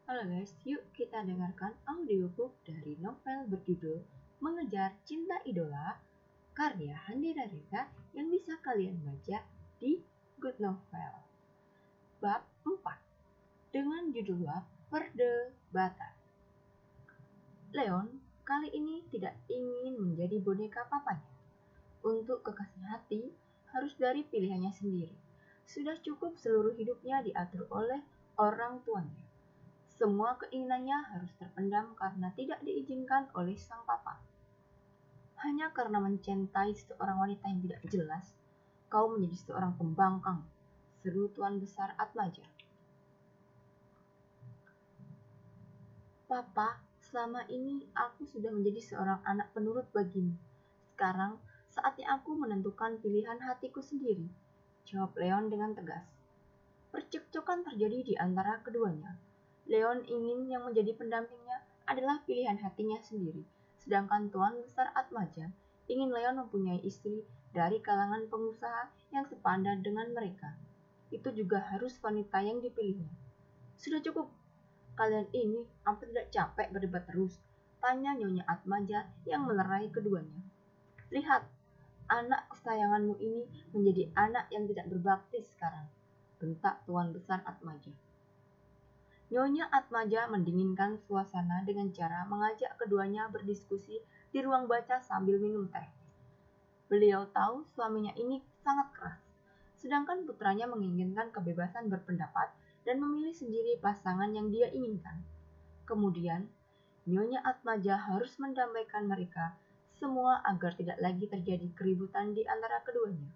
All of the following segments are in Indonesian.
Halo guys, yuk kita dengarkan audiobook dari novel berjudul Mengejar Cinta Idola karya Handira Reza yang bisa kalian baca di Good Novel. Bab 4 dengan judul bab Perdebatan. Leon kali ini tidak ingin menjadi boneka papanya. Untuk kekasih hati harus dari pilihannya sendiri. Sudah cukup seluruh hidupnya diatur oleh orang tuanya. Semua keinginannya harus terpendam karena tidak diizinkan oleh sang papa. Hanya karena mencintai seorang wanita yang tidak jelas, kau menjadi seorang pembangkang, seru Tuan Besar Atmaja. Papa, selama ini aku sudah menjadi seorang anak penurut bagimu. Sekarang saatnya aku menentukan pilihan hatiku sendiri, jawab Leon dengan tegas. Percekcokan terjadi di antara keduanya. Leon ingin yang menjadi pendampingnya adalah pilihan hatinya sendiri, sedangkan Tuan Besar Atmaja ingin Leon mempunyai istri dari kalangan pengusaha yang sepadan dengan mereka. Itu juga harus wanita yang dipilihnya. Sudah cukup. Kalian ini apa tidak capek berdebat terus? Tanya Nyonya Atmaja yang melerai keduanya. Lihat, anak kesayanganmu ini menjadi anak yang tidak berbakti sekarang, bentak Tuan Besar Atmaja. Nyonya Atmaja mendinginkan suasana dengan cara mengajak keduanya berdiskusi di ruang baca sambil minum teh. Beliau tahu suaminya ini sangat keras, sedangkan putranya menginginkan kebebasan berpendapat dan memilih sendiri pasangan yang dia inginkan. Kemudian, Nyonya Atmaja harus mendamaikan mereka semua agar tidak lagi terjadi keributan di antara keduanya.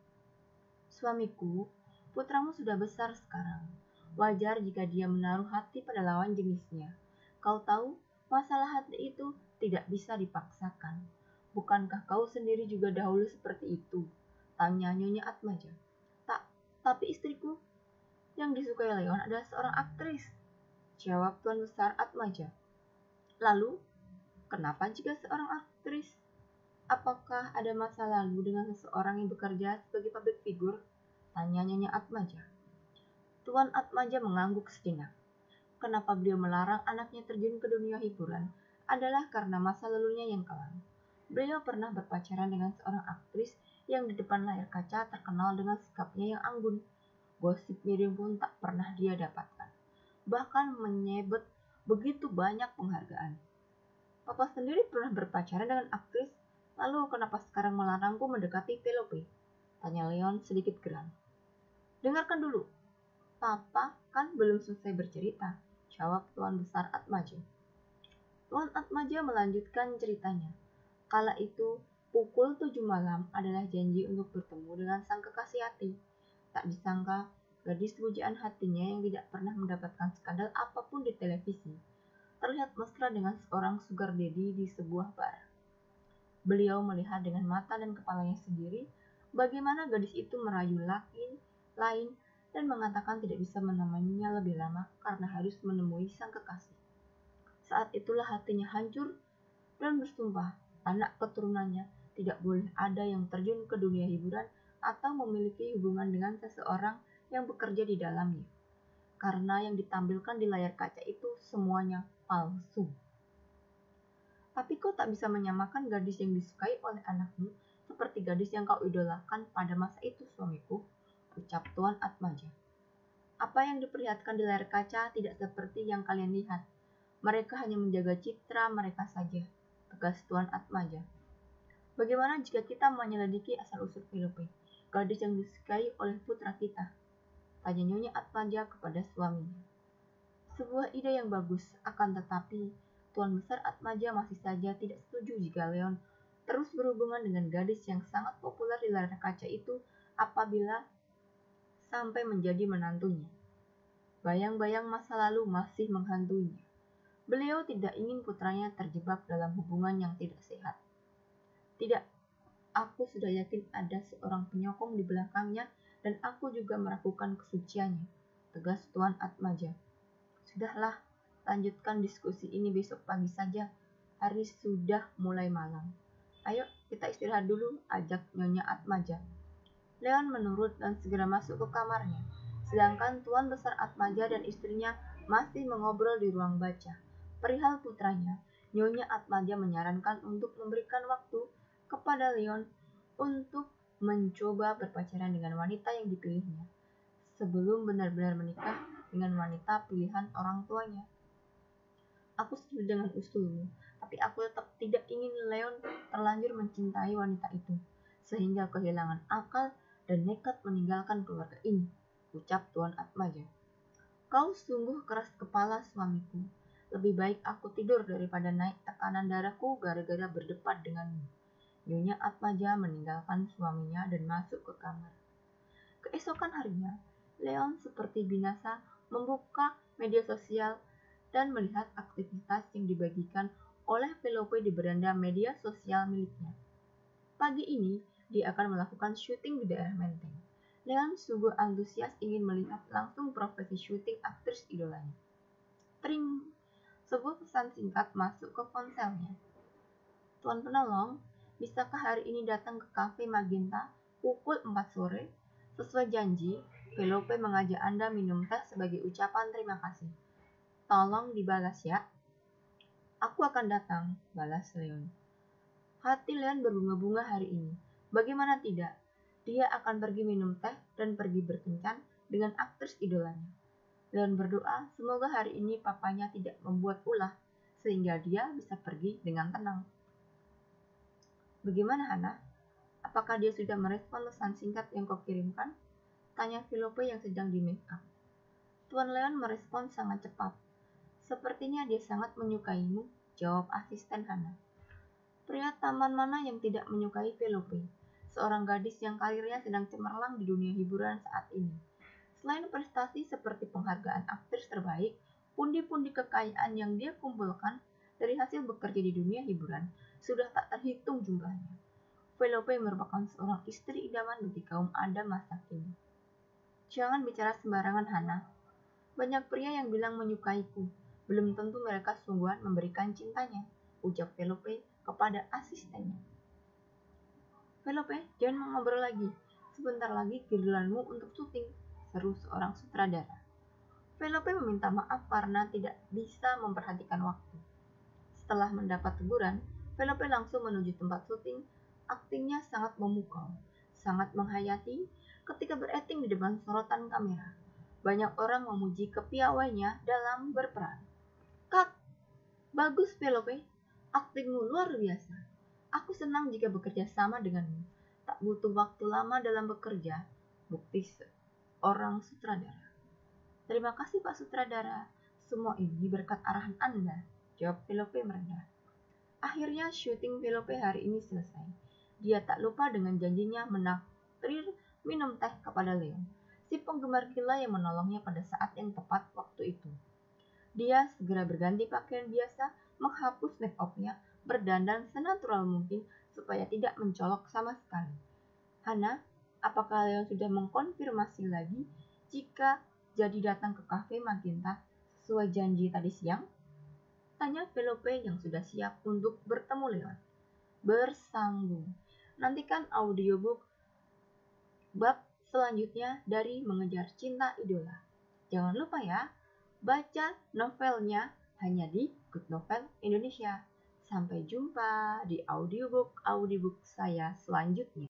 Suamiku, putramu sudah besar sekarang. Wajar jika dia menaruh hati pada lawan jenisnya. Kau tahu, masalah hati itu tidak bisa dipaksakan. Bukankah kau sendiri juga dahulu seperti itu? Tanya Nyonya Atmaja. Tak, tapi istriku yang disukai Leon adalah seorang aktris, jawab Tuan Besar Atmaja. Lalu, kenapa jika seorang aktris? Apakah ada masa lalu dengan seseorang yang bekerja sebagai public figure? Tanya Nyonya Atmaja. Tuan Atmaja mengangguk sejenak. Kenapa beliau melarang anaknya terjun ke dunia hiburan adalah karena masa lalunya yang kelam. Beliau pernah berpacaran dengan seorang aktris yang di depan layar kaca terkenal dengan sikapnya yang anggun. Gosip miring pun tak pernah dia dapatkan. Bahkan menyebut begitu banyak penghargaan. Papa sendiri pernah berpacaran dengan aktris, lalu kenapa sekarang melarangku mendekati Pelope? Tanya Leon sedikit geram. Dengarkan dulu. Papa kan belum selesai bercerita, jawab Tuan Besar Atmaja. Tuan Atmaja melanjutkan ceritanya. Kala itu, pukul 7 malam adalah janji untuk bertemu dengan sang kekasih hati. Tak disangka, gadis pujaan hatinya yang tidak pernah mendapatkan skandal apapun di televisi, terlihat mesra dengan seorang sugar daddy di sebuah bar. Beliau melihat dengan mata dan kepalanya sendiri bagaimana gadis itu merayu laki lain dan mengatakan tidak bisa menemaninya lebih lama karena harus menemui sang kekasih. Saat itulah hatinya hancur dan bersumpah anak keturunannya tidak boleh ada yang terjun ke dunia hiburan atau memiliki hubungan dengan seseorang yang bekerja di dalamnya. Karena yang ditampilkan di layar kaca itu semuanya palsu. Tapi kau tak bisa menyamakan gadis yang disukai oleh anakmu seperti gadis yang kau idolakan pada masa itu, suamiku, ucap Tuan Atmaja. Apa yang diperlihatkan di layar kaca tidak seperti yang kalian lihat. Mereka hanya menjaga citra mereka saja, tegas Tuan Atmaja. Bagaimana jika kita menyelidiki asal-usul Pelope, gadis yang disukai oleh putra kita? Tanya Nyonya Atmaja kepada suaminya. Sebuah ide yang bagus, akan tetapi Tuan Besar Atmaja masih saja tidak setuju jika Leon terus berhubungan dengan gadis yang sangat populer di layar kaca itu apabila sampai menjadi menantunya. Bayang-bayang masa lalu masih menghantuinya. Beliau tidak ingin putranya terjebak dalam hubungan yang tidak sehat. Tidak, aku sudah yakin ada seorang penyokong di belakangnya dan aku juga meragukan kesuciannya, tegas Tuan Atmaja. Sudahlah, lanjutkan diskusi ini besok pagi saja. Hari sudah mulai malam. Ayo, kita istirahat dulu, ajak Nyonya Atmaja. Leon menurut dan segera masuk ke kamarnya, sedangkan Tuan Besar Atmaja dan istrinya masih mengobrol di ruang baca perihal putranya, Nyonya Atmaja menyarankan untuk memberikan waktu kepada Leon untuk mencoba berpacaran dengan wanita yang dipilihnya sebelum benar-benar menikah dengan wanita pilihan orang tuanya. Aku setuju dengan usulmu, tapi aku tetap tidak ingin Leon terlanjur mencintai wanita itu, sehingga kehilangan akal dan nekat meninggalkan keluarga ini, ucap Tuan Atmaja. Kau sungguh keras kepala, suamiku. Lebih baik aku tidur daripada naik tekanan darahku gara-gara berdebat denganmu. Nyonya Atmaja meninggalkan suaminya dan masuk ke kamar. Keesokan harinya, Leon seperti binasa membuka media sosial dan melihat aktivitas yang dibagikan oleh Pelope di beranda media sosial miliknya. Pagi ini, dia akan melakukan syuting di daerah Menteng. Leon sungguh antusias ingin melihat langsung profesi syuting aktris idolanya. Tring, sebuah pesan singkat masuk ke ponselnya. Tuan penolong, bisakah hari ini datang ke kafe Magenta pukul 4 sore? Sesuai janji, Pelope mengajak Anda minum teh sebagai ucapan terima kasih. Tolong dibalas ya. Aku akan datang, balas Leon. Hati Leon berbunga-bunga hari ini. Bagaimana tidak? Dia akan pergi minum teh dan pergi berkencan dengan aktris idolanya. Leon berdoa semoga hari ini papanya tidak membuat ulah sehingga dia bisa pergi dengan tenang. Bagaimana Hana? Apakah dia sudah merespon pesan singkat yang kau kirimkan? Tanya Pelope yang sedang di make up. Tuan Leon merespon sangat cepat. Sepertinya dia sangat menyukaimu, jawab asisten Hana. Pria tampan mana yang tidak menyukai Pelope, seorang gadis yang karirnya sedang cemerlang di dunia hiburan saat ini. Selain prestasi seperti penghargaan aktris terbaik, pundi-pundi kekayaan yang dia kumpulkan dari hasil bekerja di dunia hiburan sudah tak terhitung jumlahnya. Pelope merupakan seorang istri idaman bagi kaum Adam masa kini. Jangan bicara sembarangan, Hana. Banyak pria yang bilang menyukaiku. Belum tentu mereka sungguhan memberikan cintanya, ujar Pelope kepada asistennya. Pelope, jangan mengobrol lagi. Sebentar lagi giliranmu untuk syuting, seru seorang sutradara. Pelope meminta maaf karena tidak bisa memperhatikan waktu. Setelah mendapat teguran, Pelope langsung menuju tempat syuting. Aktingnya sangat memukau, sangat menghayati ketika berakting di depan sorotan kamera. Banyak orang memuji kepiawaiannya dalam berperan. Kak, bagus Pelope, aktingmu luar biasa. Aku senang jika bekerja sama denganmu. Tak butuh waktu lama dalam bekerja, bukti seorang sutradara. Terima kasih Pak Sutradara, semua ini berkat arahan Anda, jawab Pelope merendah. Akhirnya syuting Pelope hari ini selesai. Dia tak lupa dengan janjinya menakdir minum teh kepada Leon, si penggemar gila yang menolongnya pada saat yang tepat waktu itu. Dia segera berganti pakaian biasa, menghapus make up-nya, berdandan senatural mungkin supaya tidak mencolok sama sekali. Hana, apakah Leon sudah mengkonfirmasi lagi jika jadi datang ke kafe Magenta sesuai janji tadi siang? Tanya Pelope yang sudah siap untuk bertemu Leon. Bersambung. Nantikan audiobook bab selanjutnya dari Mengejar Cinta Idola. Jangan lupa ya, baca novelnya hanya di Good Novel Indonesia. Sampai jumpa di audiobook saya selanjutnya.